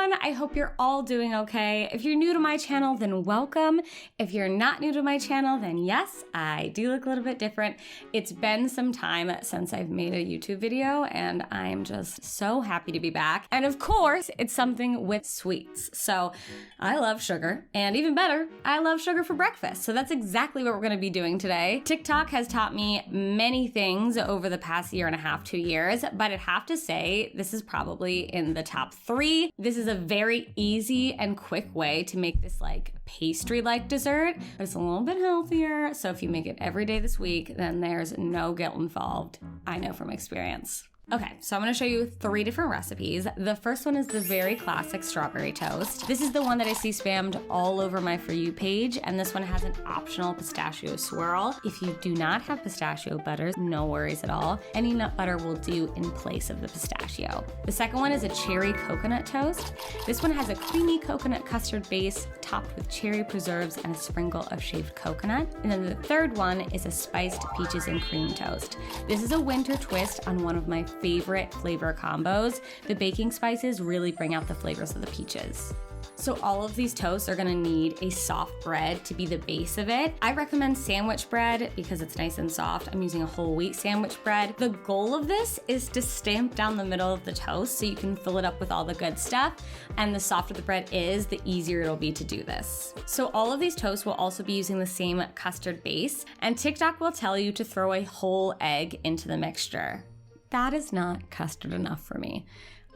everyone. I hope you're all doing okay. If you're new to my channel, then welcome. If you're not new to my channel, then yes, I do look a little bit different. It's been some time since I've made a YouTube video, and I'm just so happy to be back. And of course, it's something with sweets. So I love sugar, and even better, I love sugar for breakfast. So that's exactly what we're gonna be doing today. TikTok has taught me many things over the past year and a half, 2 years, but I'd have to say this is probably in the top 3. This is a very easy and quick way to make this like pastry-like dessert, but it's a little bit healthier. So if you make it every day this week, then there's no guilt involved. I know from experience. Okay, so I'm gonna show you 3 different recipes. The first one is the very classic strawberry toast. This is the one that I see spammed all over my For You page, and this one has an optional pistachio swirl. If you do not have pistachio butter, no worries at all. Any nut butter will do in place of the pistachio. The second one is a cherry coconut toast. This one has a creamy coconut custard base topped with cherry preserves and a sprinkle of shaved coconut. And then the third one is a spiced peaches and cream toast. This is a winter twist on one of my favorite flavor combos. The baking spices really bring out the flavors of the peaches. So all of these toasts are gonna need a soft bread to be the base of it. I recommend sandwich bread because it's nice and soft. I'm using a whole wheat sandwich bread. The goal of this is to stamp down the middle of the toast so you can fill it up with all the good stuff. And the softer the bread is, the easier it'll be to do this. So all of these toasts will also be using the same custard base, and TikTok will tell you to throw a whole egg into the mixture. That is not custard enough for me.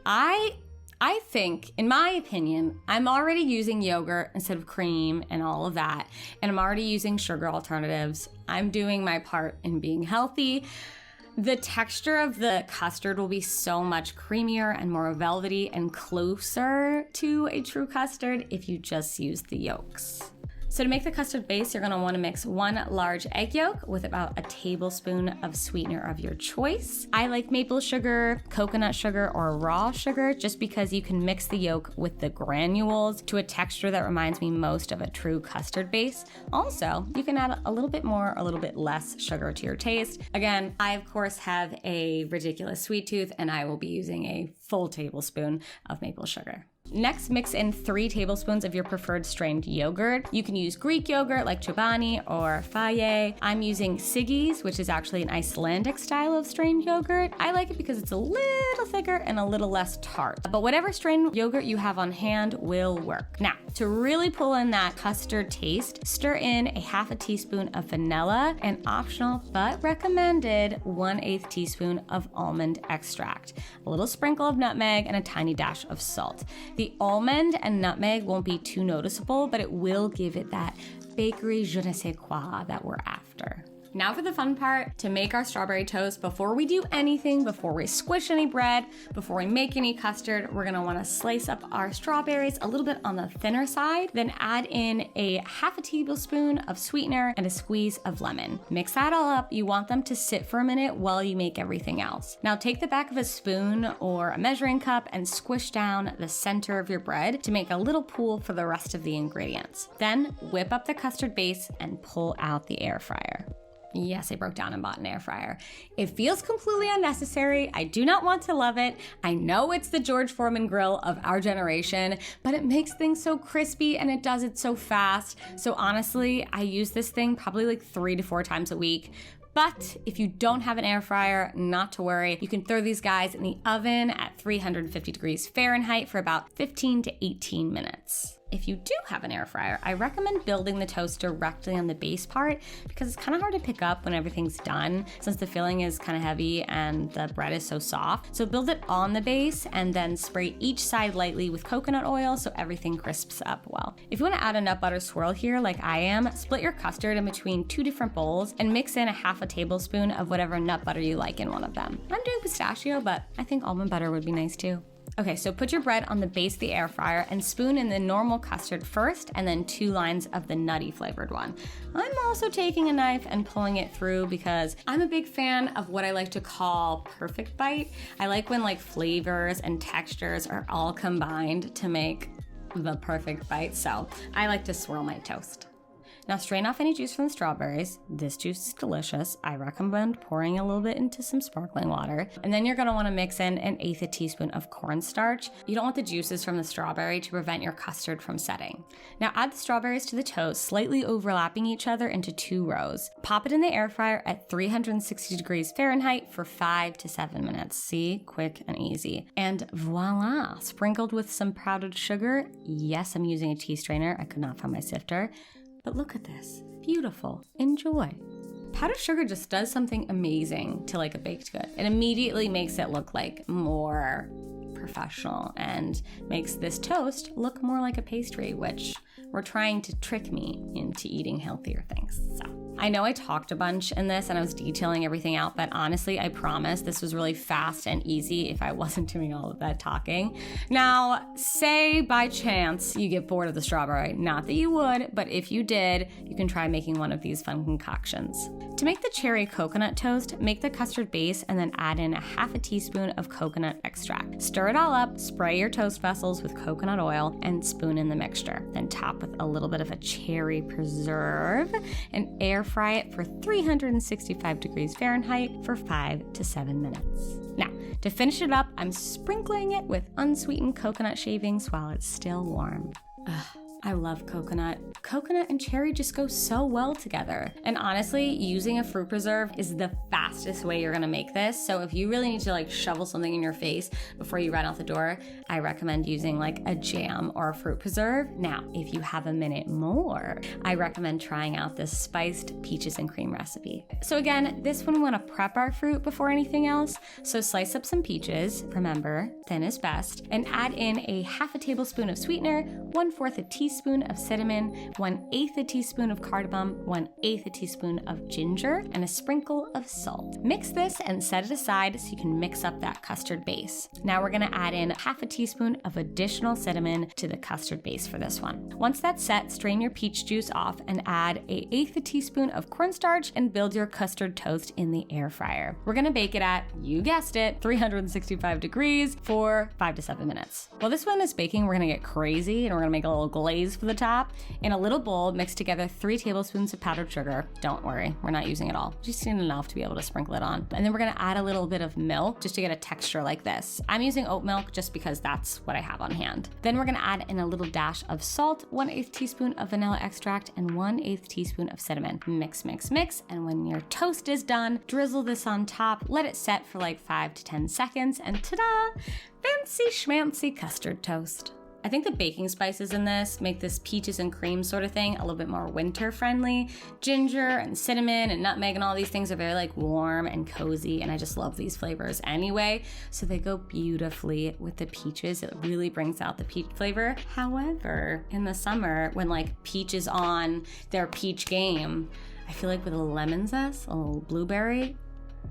I think, in my opinion, I'm already using yogurt instead of cream and all of that, and I'm already using sugar alternatives. I'm doing my part in being healthy. The texture of the custard will be so much creamier and more velvety and closer to a true custard if you just use the yolks. So to make the custard base, you're gonna wanna mix 1 large egg yolk with about a tablespoon of sweetener of your choice. I like maple sugar, coconut sugar, or raw sugar just because you can mix the yolk with the granules to a texture that reminds me most of a true custard base. Also, you can add a little bit more, a little bit less sugar to your taste. Again, I of course have a ridiculous sweet tooth, and I will be using a full tablespoon of maple sugar. Next, mix in 3 tablespoons of your preferred strained yogurt. You can use Greek yogurt like Chobani or Faye. I'm using Siggy's, which is actually an Icelandic style of strained yogurt. I like it because it's a little thicker and a little less tart. But whatever strained yogurt you have on hand will work. Now, to really pull in that custard taste, stir in a half a teaspoon of vanilla and optional but recommended 1/8 teaspoon of almond extract, a little sprinkle of nutmeg, and a tiny dash of salt. The almond and nutmeg won't be too noticeable, but it will give it that bakery je ne sais quoi that we're after. Now for the fun part, to make our strawberry toast. Before we do anything, before we squish any bread, before we make any custard, we're gonna wanna slice up our strawberries a little bit on the thinner side, then add in a half a tablespoon of sweetener and a squeeze of lemon. Mix that all up. You want them to sit for a minute while you make everything else. Now take the back of a spoon or a measuring cup and squish down the center of your bread to make a little pool for the rest of the ingredients. Then whip up the custard base and pull out the air fryer. Yes, I broke down and bought an air fryer. It feels completely unnecessary. I do not want to love it. I know it's the George Foreman grill of our generation, but it makes things so crispy and it does it so fast. So honestly, I use this thing probably like 3 to 4 times a week. But if you don't have an air fryer, not to worry. You can throw these guys in the oven at 350 degrees Fahrenheit for about 15 to 18 minutes. If you do have an air fryer, I recommend building the toast directly on the base part because it's kind of hard to pick up when everything's done since the filling is kind of heavy and the bread is so soft. So build it on the base and then spray each side lightly with coconut oil so everything crisps up well. If you want to add a nut butter swirl here like I am, split your custard in between 2 different bowls and mix in a half a tablespoon of whatever nut butter you like in one of them. I'm doing pistachio, but I think almond butter would be nice too. Okay, so put your bread on the base of the air fryer and spoon in the normal custard first and then 2 lines of the nutty flavored one. I'm also taking a knife and pulling it through because I'm a big fan of what I like to call perfect bite. I like when like flavors and textures are all combined to make the perfect bite, so I like to swirl my toast. Now strain off any juice from the strawberries. This juice is delicious. I recommend pouring a little bit into some sparkling water. And then you're gonna wanna mix in 1/8 teaspoon of cornstarch. You don't want the juices from the strawberry to prevent your custard from setting. Now add the strawberries to the toast, slightly overlapping each other into 2 rows. Pop it in the air fryer at 360 degrees Fahrenheit for 5 to 7 minutes. See, quick and easy. And voila, sprinkled with some powdered sugar. Yes, I'm using a tea strainer. I could not find my sifter. But look at this, beautiful, enjoy. Powdered sugar just does something amazing to like a baked good. It immediately makes it look like more professional and makes this toast look more like a pastry, which we're trying to trick me into eating healthier things. So I know I talked a bunch in this and I was detailing everything out, but honestly, I promise this was really fast and easy if I wasn't doing all of that talking. Now, say by chance you get bored of the strawberry. Not that you would, but if you did, you can try making one of these fun concoctions. To make the cherry coconut toast, make the custard base and then add in 1/2 teaspoon of coconut extract. Stir it all up, spray your toast vessels with coconut oil, and spoon in the mixture. Then top with a little bit of a cherry preserve and air fry it for 365 degrees Fahrenheit for 5 to 7 minutes. Now, to finish it up, I'm sprinkling it with unsweetened coconut shavings while it's still warm. Ugh. I love coconut. Coconut and cherry just go so well together. And honestly, using a fruit preserve is the fastest way you're gonna make this. So if you really need to like shovel something in your face before you run out the door, I recommend using like a jam or a fruit preserve. Now, if you have a minute more, I recommend trying out this spiced peaches and cream recipe. So again, this one we wanna prep our fruit before anything else. So slice up some peaches, remember, thin is best, and add in 1/2 tablespoon of sweetener, 1/4 teaspoon of cinnamon, 1/8 teaspoon of cardamom, 1/8 teaspoon of ginger, and a sprinkle of salt. Mix this and set it aside so you can mix up that custard base. Now we're gonna add in 1/2 teaspoon of additional cinnamon to the custard base for this one. Once that's set, strain your peach juice off and add 1/8 teaspoon of cornstarch and build your custard toast in the air fryer. We're gonna bake it at, you guessed it, 365 degrees for 5 to 7 minutes. While this one is baking, we're gonna get crazy and we're gonna make a little glaze for the top. In a little bowl, mix together 3 tablespoons of powdered sugar. Don't worry, we're not using it all. Just need enough to be able to sprinkle it on. And then we're gonna add a little bit of milk just to get a texture like this. I'm using oat milk just because that's what I have on hand. Then we're gonna add in a little dash of salt, 1/8 teaspoon of vanilla extract, and 1/8 teaspoon of cinnamon. Mix, mix, mix, and when your toast is done, drizzle this on top, let it set for like 5 to 10 seconds, and ta-da! Fancy schmancy custard toast. I think the baking spices in this make this peaches and cream sort of thing a little bit more winter friendly. Ginger and cinnamon and nutmeg and all these things are very like warm and cozy, and I just love these flavors anyway. So they go beautifully with the peaches. It really brings out the peach flavor. However, in the summer when like peach is on their peach game, I feel like with a lemon zest, a little blueberry,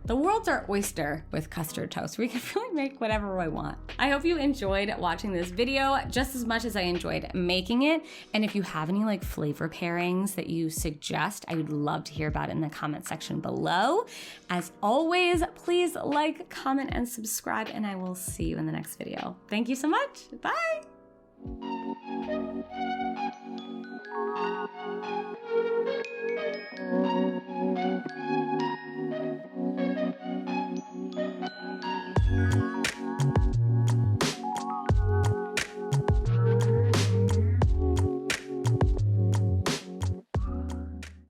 the world's our oyster with custard toast. We can really make whatever we want. I hope you enjoyed watching this video just as much as I enjoyed making it. And if you have any like flavor pairings that you suggest, I would love to hear about it in the comment section below. As always, please like, comment, and subscribe, and I will see you in the next video. Thank you so much. Bye.